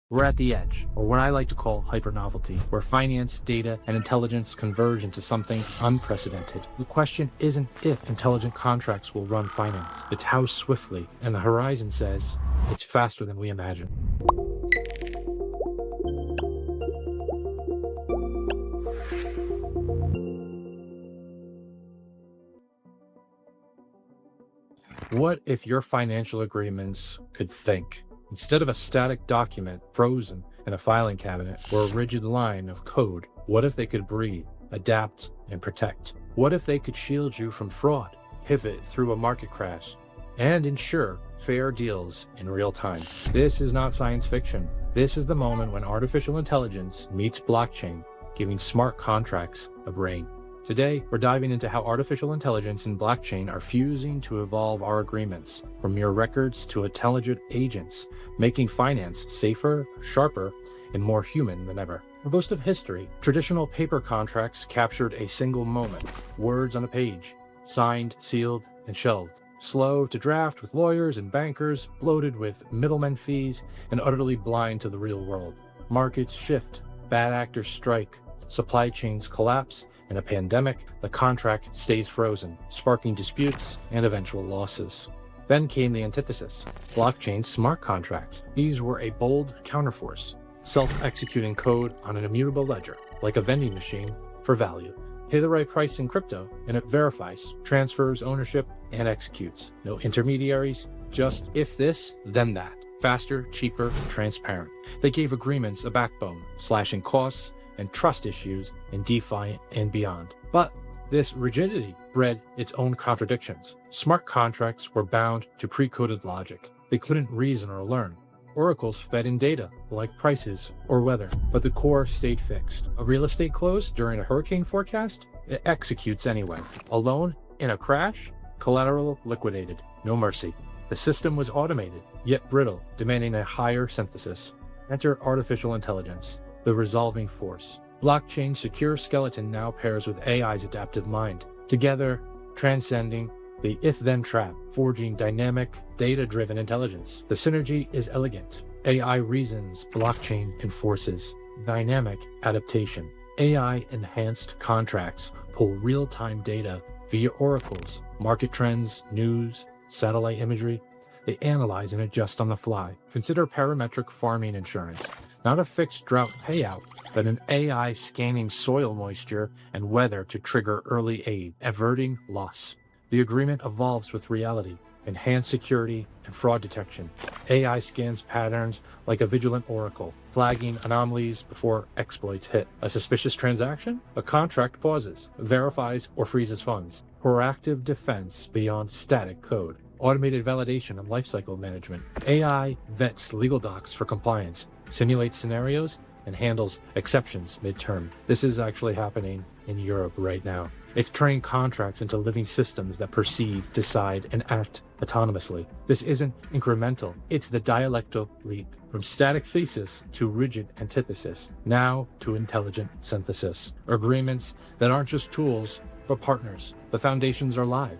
We're at the edge, or what I like to call hyper-novelty, where finance, data, and intelligence converge into something unprecedented. The question isn't if intelligent contracts will run finance, it's how swiftly, and the horizon says it's faster than we imagine. What if your financial agreements could think? Instead of a static document frozen in a filing cabinet or a rigid line of code, what if they could breathe, adapt, and protect? What if they could shield you from fraud, pivot through a market crash, and ensure fair deals in real time? This is not science fiction. This is the moment when artificial intelligence meets blockchain, giving smart contracts a brain. Today, we're diving into how artificial intelligence and blockchain are fusing to evolve our agreements, from mere records to intelligent agents, making finance safer, sharper, and more human than ever. For most of history, traditional paper contracts captured a single moment, words on a page, signed, sealed, and shelved. Slow to draft with lawyers and bankers, bloated with middlemen fees, and utterly blind to the real world. Markets shift, bad actors strike, supply chains collapse, in a pandemic, the contract stays frozen, sparking disputes and eventual losses. Then came the antithesis, blockchain smart contracts. These were a bold counterforce, self-executing code on an immutable ledger, like a vending machine for value. Pay the right price in crypto, and it verifies, transfers ownership, and executes. No intermediaries, just if this, then that. Faster, cheaper, transparent. They gave agreements a backbone, slashing costs and trust issues in DeFi and beyond. But this rigidity bred its own contradictions. Smart contracts were bound to pre-coded logic. They couldn't reason or learn. Oracles fed in data, like prices or weather, but the core stayed fixed. A real estate close during a hurricane forecast? It executes anyway. A loan in a crash? Collateral liquidated. No mercy. The system was automated, yet brittle, demanding a higher synthesis. Enter artificial intelligence, the resolving force. Blockchain's secure skeleton now pairs with AI's adaptive mind, together transcending the if-then trap, forging dynamic, data-driven intelligence. The synergy is elegant. AI reasons, blockchain enforces. Dynamic adaptation. AI-enhanced contracts pull real-time data via oracles, market trends, news, satellite imagery. They analyze and adjust on the fly. Consider parametric farming insurance. Not a fixed drought payout, but an AI scanning soil moisture and weather to trigger early aid, averting loss. The agreement evolves with reality, enhanced security and fraud detection. AI scans patterns like a vigilant oracle, flagging anomalies before exploits hit. A suspicious transaction? A contract pauses, verifies or freezes funds. Proactive defense beyond static code. Automated validation and lifecycle management. AI vets legal docs for compliance, simulates scenarios, and handles exceptions midterm. This is actually happening in Europe right now. It's trained contracts into living systems that perceive, decide, and act autonomously. This isn't incremental. It's the dialectal leap from static thesis to rigid antithesis, now to intelligent synthesis. Agreements that aren't just tools, but partners. The foundations are live.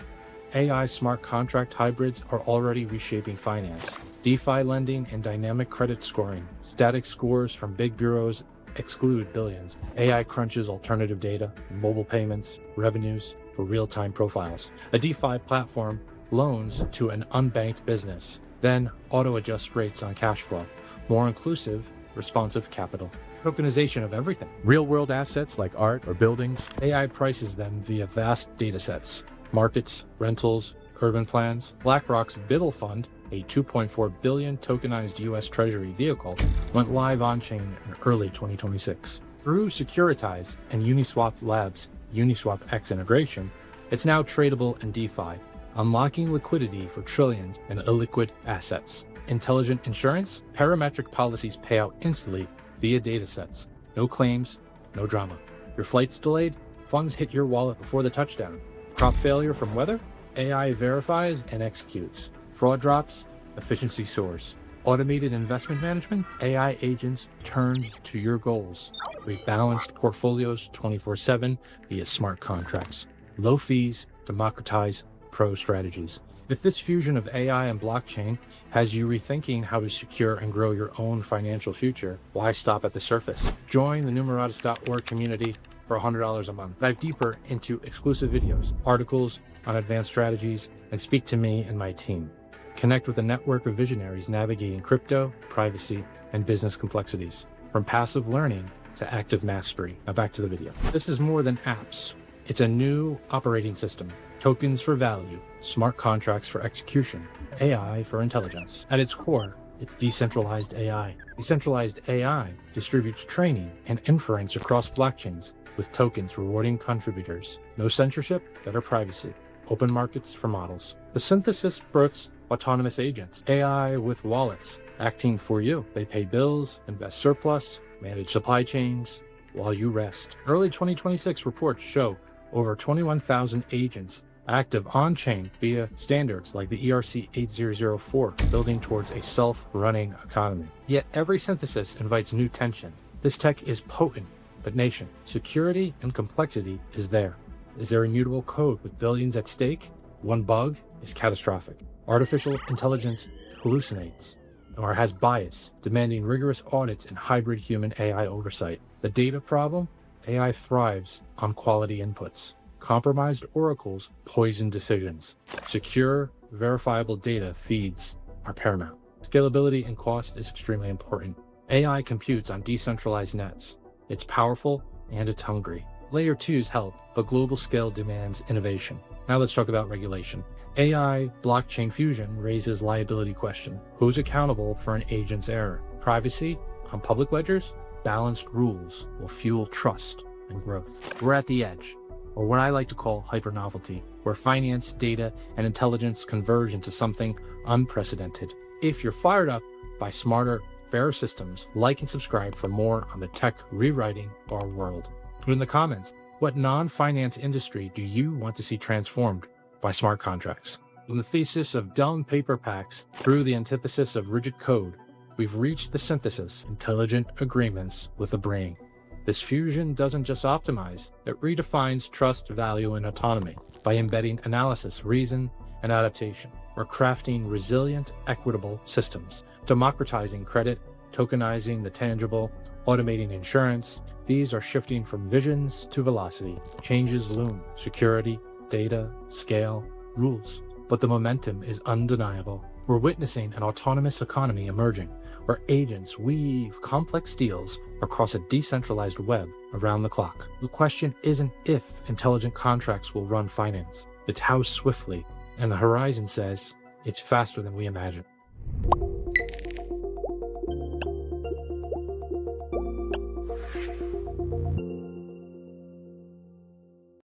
AI smart contract hybrids are already reshaping finance. DeFi lending and dynamic credit scoring. Static scores from big bureaus exclude billions. AI crunches alternative data, mobile payments, revenues for real-time profiles. A DeFi platform loans to an unbanked business, then auto-adjusts rates on cash flow. More inclusive, responsive capital. Tokenization of everything. Real-world assets like art or buildings. AI prices them via vast datasets. Markets, rentals, urban plans. BlackRock's Brittle fund, a $2.4 billion tokenized U.S. Treasury vehicle, went live on-chain in early 2026. Through Securitize and Uniswap Labs' Uniswap X integration, it's now tradable in DeFi, unlocking liquidity for trillions in illiquid assets. Intelligent insurance? Parametric policies pay out instantly via datasets. No claims, no drama. Your flight's delayed? Funds hit your wallet before the touchdown. Crop failure from weather? AI verifies and executes. Fraud drops? Efficiency soars. Automated investment management? AI agents turn to your goals. Rebalanced portfolios 24/7 via smart contracts. Low fees, democratize pro strategies. If this fusion of AI and blockchain has you rethinking how to secure and grow your own financial future, why stop at the surface? Join the Numeratus.org community for $100 a month. Dive deeper into exclusive videos, articles on advanced strategies, and speak to me and my team. Connect with a network of visionaries navigating crypto, privacy, and business complexities, from passive learning to active mastery. Now back to the video. This is more than apps. It's a new operating system. Tokens for value, smart contracts for execution, AI for intelligence. At its core, it's decentralized AI. Decentralized AI distributes training and inference across blockchains with tokens rewarding contributors. No censorship, better privacy. Open markets for models. The synthesis births autonomous agents, AI with wallets, acting for you. They pay bills, invest surplus, manage supply chains while you rest. Early 2026 reports show over 21,000 agents active on-chain via standards like the ERC 8004, building towards a self-running economy. Yet every synthesis invites new tension. This tech is potent, but nation, security and complexity is there. Is there immutable code with billions at stake? One bug is catastrophic. Artificial intelligence hallucinates or has bias, demanding rigorous audits and hybrid human AI oversight. The data problem? AI thrives on quality inputs. Compromised oracles poison decisions. Secure, verifiable data feeds are paramount. Scalability and cost is extremely important. AI computes on decentralized nets. It's powerful and it's hungry. Layer 2s help, but global scale demands innovation. Now let's talk about regulation. AI blockchain fusion raises liability question. Who's accountable for an agent's error? Privacy on public ledgers? Balanced rules will fuel trust and growth. We're at the edge, or what I like to call hyper-novelty, where finance, data, and intelligence converge into something unprecedented. If you're fired up by smarter, fairer systems, like and subscribe for more on the tech rewriting our world. Put in the comments, what non-finance industry do you want to see transformed by smart contracts? From the thesis of dumb paper packs through the antithesis of rigid code, we've reached the synthesis, intelligent agreements with a brain. This fusion doesn't just optimize, it redefines trust, value, and autonomy. By embedding analysis, reason, and adaptation, we're crafting resilient, equitable systems, democratizing credit, tokenizing the tangible, automating insurance. These are shifting from visions to velocity. Changes loom, security, data, scale, rules. But the momentum is undeniable. We're witnessing an autonomous economy emerging, where agents weave complex deals across a decentralized web around the clock. The question isn't if intelligent contracts will run finance, it's how swiftly. And the horizon says it's faster than we imagine.